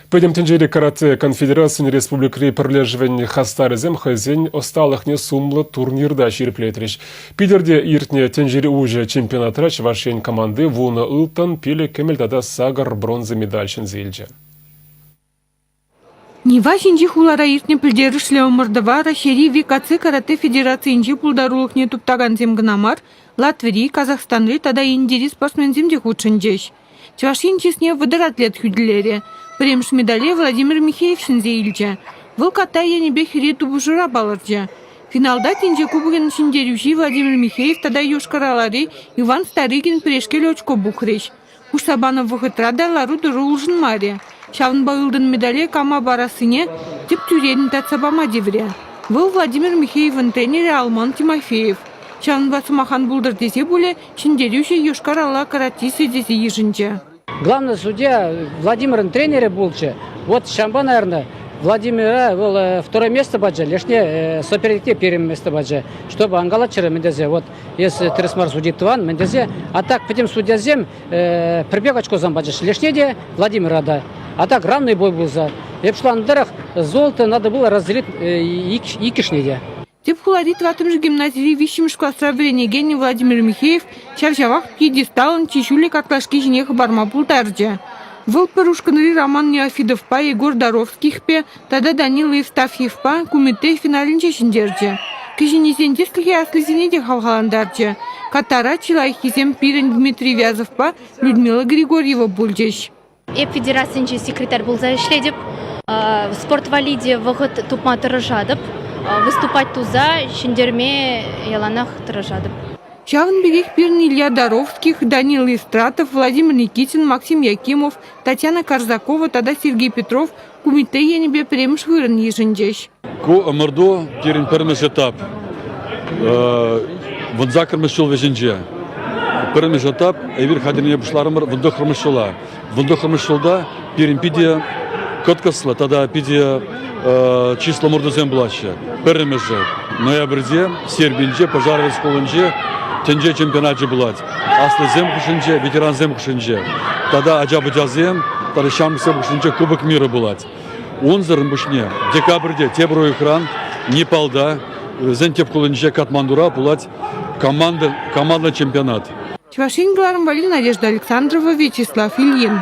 Пойдем тенджери карате конфедерацияны республикри перлежвен хастарызем хазень осталыхне сумлы турнирда ширплетрич. Пидерде иртне тенджери уже чемпионатрач вашень команды вуна ылтан пиле кемельдада сагар бронза медальшин зельджа. Нива шинжи хулара иртне пілдерішлі омырдывара шери викацы карате федерацийнжи пулдарулықне туптаган земгнамар Латвии, Казахстанри тада индири спортсмен земде худшынжеш. Чвашинчесне выдар атлет хюдлере. Премш медале Владимир Михеевшин зейлче. Выл ката енебе хире тубушыра балырче. Финалда тенже кубыгын шиндерюши Владимир Михеев тада Йошкар-Олари Иван Старыгин прешкель очко бухреш. Кушсабанов вахытрада лару дырулжын маре. Шавын байылдын медале кама барасыне тип тюредін татсабама девре. Выл Владимир Михеевын тренере Алман Тимофеев. Шавын басымахан булдыр десе боле шиндерюши Йошкар-Ола каратисы десе ежінче. Главный судья Владимир'ın тренере булчы. Вот Шамба, наверное, Владимира был второе место баджа, лишнее соперникте первое место баджа, чтобы ангалачера мендезе. Вот если Тресмар судит Тван мендезе, а так потом судья зем прибег очко замбаджа, лишнее де Владимира да. А так равный бой был за. Я пошла на дырах, золото надо было разделить икишнее. Теп хуларит в этом же гимназии висшим шкластрабрение Евгений Владимир Михеев шавшавах пьедесталын чешули котлашки жнех барма пултарджа. Выл Перушканри Роман Неофидов па Егор Даровских пе, тогда Данила Евстафьев па кумите финалин чешіндерджа. Кижинезендескихи аслизинеде халхаландарджа. Катара Чилайхизем Пирен Дмитрий Вязов па Людмила Григорьева бульджеш. Федерацияның секретарь был зашледеп, спорт валиде вғыт тупма тырыжадып, выступать туза, шендерме яланах тырыжадып. Шавын бегех пирн Илья Даровских, Данил Истратов, Владимир Никитин, Максим Якимов, Татьяна Карзакова, тогда Сергей Петров, кумите енебе премш вырын ежіндеш. Ку ымырду керін пірміш этап. Вұнза кірмішіл вежінже. Пірміш этап, әвір қадырне бұшларымыр вұнды қырмышыла. Вұнды қырмышылда перін пиде көткісілі, тогда пиде число мұрдызен бұлашы. Пірміші ноябрьде, Сербинже, пожарвыз қолынже, тенже чемпионатчы булать. Аслы зем хушинче, ветеран зем хушинче. Тогда аджабыджа зем, тогда шамсы хушинче кубок мира булать. Онзырын бушне, декабрьде тебру экран, Непалда, зен теп хулынче Катмандура булать командный чемпионат. Чвашин Гларм Надежда Александрова, Вячеслав Ильин.